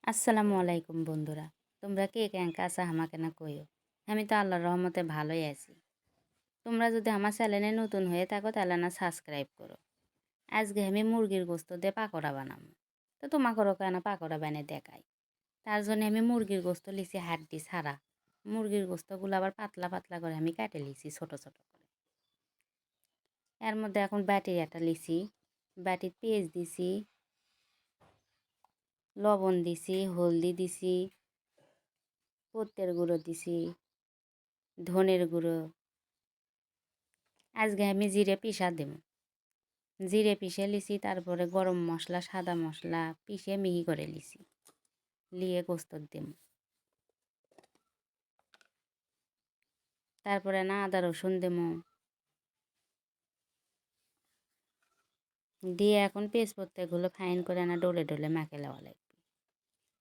আসসালামু আলাইকুম বন্ধুরা। তোমরা কে কেঙ্কা আছো আমাকে না কইও। আমি তো আল্লাহর রহমতে ভালোই আছি। তোমরা যদি আমার চ্যানেলে নতুন হয়ে থাকো তাহলে না সাবস্ক্রাইব করো। আজকে আমি মুরগির গোস্ত দিয়ে পাকোড়া বানাবো। তো তোমাকেও কেন পাকোড়া বানিয়ে দেখাই। তার জন্য আমি মুরগির গোস্ত লিছি হাড্ডি ছাড়া। মুরগির গোস্তগুলো আবার পাতলা পাতলা করে আমি কাটে লিছি ছোট ছোট করে। এর মধ্যে এখন বাটি একটা লিছি। বাটির পেঁয়াজ দিছি, লবণ দিছি, হলদি দিছি, পত্তের গুঁড়ো দিছি, ধনের গুঁড়ো। আজকে আমি জিরে পিষা দেব। জিরে পিষে লিছি, তারপরে গরম মশলা সাদা মশলা পিষে মিহি করে লিছি, লিয়ে গোস্ত দেব। তারপরে না আদা রসুন দেব, দিয়ে এখন তেজপত্তাগুলো ফাইন করে না ডলে ডলে মাখে লওয়া লাগবে।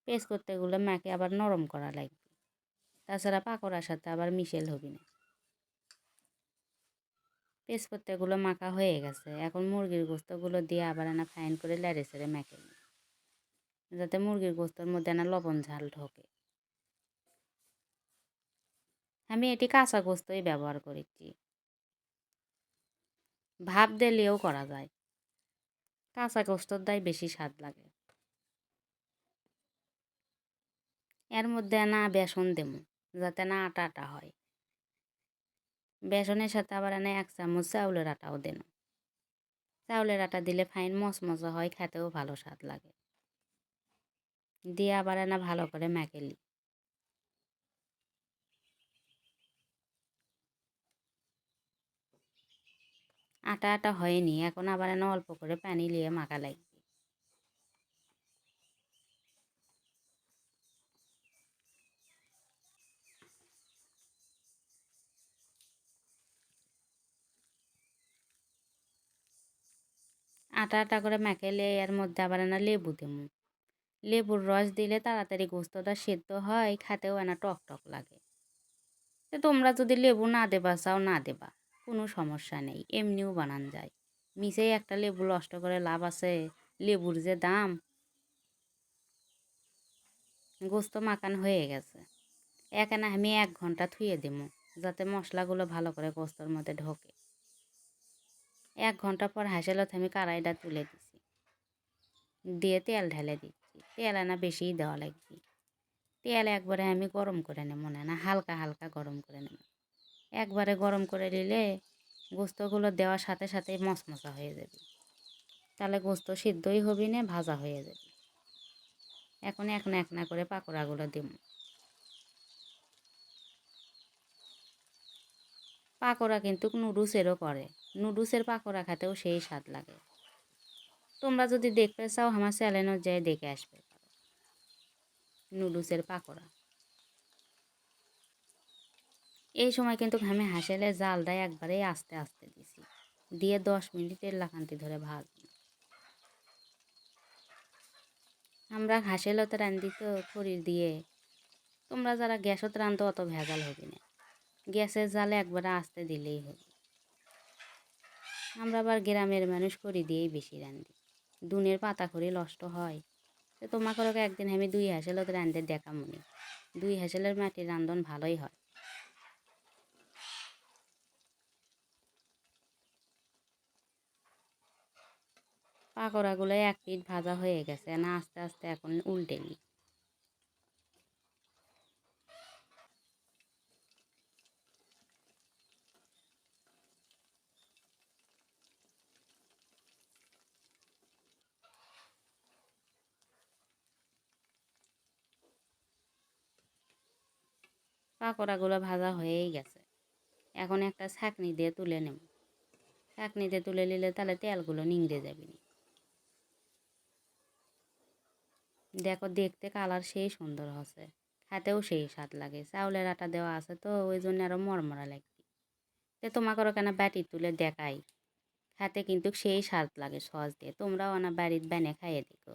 তেজপত্তাগুলো মাখে আবার নরম করা লাগবে, তাছাড়া পাকোড়ার সাথে আবার মিশেল হবে না। তেজপত্তাগুলো মাখা হয়ে গেছে, এখন মুরগির গোস্তগুলো দিয়ে আবার না ফাইন করে লেড়ে ছেড়ে মেখে নিই, যাতে মুরগির গোস্তর মধ্যে না লবণ ঝাল ঢোকে। আমি এটি কাঁচা গোস্তই ব্যবহার করেছি, ভাপ দিলেও করা যায়। কাঁচা গোস্তর দাই বেশি স্বাদ লাগে। এর মধ্যে না বেসন দেব, যাতে না আটা আটা হয়। বেসনের সাথে আবার না 1 চামচ চাউলের আটাও দেন। চাউলের আটা দিলে ফাইন মচমচা হয়, খেতেও ভালো স্বাদ লাগে। দিয়ে আবার না ভালো করে মেখে লি। আটা আটা হয়নি, এখন আবার না অল্প করে পানি নিয়ে মাখা লাগবে। আটা আটা করে মেখেলে এর মধ্যে আবার না লেবু দেব। লেবুর রস দিলে তাড়াতাড়ি গোস্তটা সেদ্ধ হয়, খেতেও না টক টক লাগে। তো তোমরা যদি লেবু না দেবা চাও না দেবা, কোনো সমস্যা নেই, এমনিও বানান যায়। মিশাই একটা লেবু নষ্ট করে লাভ আছে? লেবুর যে দাম। গোস্ত মাখান হয়ে গেছে, এখানে আমি 1 ঘন্টা থুয়ে দেবো, যাতে মশলাগুলো ভালো করে গোস্তর মধ্যে ঢোকে। 1 ঘন্টা পর হাসেলত আমি কড়াইটা তুলে দিছি, দিয়ে তেল ঢেলে দিচ্ছি। তেল না বেশিই দেওয়া লাগবে। তেল একবারে আমি গরম করে নেব না, হালকা হালকা গরম করে নেব। একবারে গরম করে নিলে গোস্তগুলো দেওয়ার সাথে সাথে মচমচা হয়ে যাবে, তাহলে গোস্ত সিদ্ধই হবে না, ভাজা হয়ে যাবে। এখন এক না এক না করে পাকোড়াগুলো দেব। পাকোড়া কিন্তু নুডলসেরও করে, নুডলসের পাকোড়া খেতেও সেই স্বাদ লাগে। তোমরা যদি দেখতে চাও আমার চ্যানেলে যেয়ে দেখে আসবে নুডলসের পাকোড়া। এই সময় কিন্তু আমি হাঁসেলে জালটা একবারেই আস্তে আস্তে দিছি, দিয়ে 10 মিনিটের লাকান্তি ধরে ভাজবো। আমরা হাঁসেলত রান্ধি তো খড়ি দিয়ে, তোমরা যারা গ্যাসত রান্ধো অত ভেজাল হবে না, গ্যাসের জালে একবারে আস্তে দিলেই হবে। আমরা আবার গ্রামের মানুষ খড়ি দিয়েই বেশি রান্ধি, দুনের পাতা খড়ি নষ্ট হয়। তো তোমাকে একদিন আমি 2 হাঁসেলত রান্ধে দেখামনি, 2 হাঁসেলের মাটির রান্ধন ভালোই হয়। পাকোড়াগুলো 1 পিঠ ভাজা হয়ে গেছে না, আস্তে আস্তে এখন উল্টে নিই। পাকোড়াগুলো ভাজা হয়েই গেছে, এখন একটা ছাঁকনি দিয়ে তুলে নেব। ছাঁকনি দিয়ে তুলে নিলে তাহলে তেলগুলো নিংড়ে যাবে না। দেখো দেখতে কালার সেই সুন্দর হচ্ছে, খেতেও সেই স্বাদ লাগে। চাউলের আটা দেওয়া আছে তো ওই জন্য আরও মরমরা লাগবে। তো তোমাকে কেন বাটি তুলে দেখাই, খেতে কিন্তু সেই স্বাদ লাগে সস দিয়ে। তোমরাও বাড়িতে বানিয়ে খাইয়ে দেখো।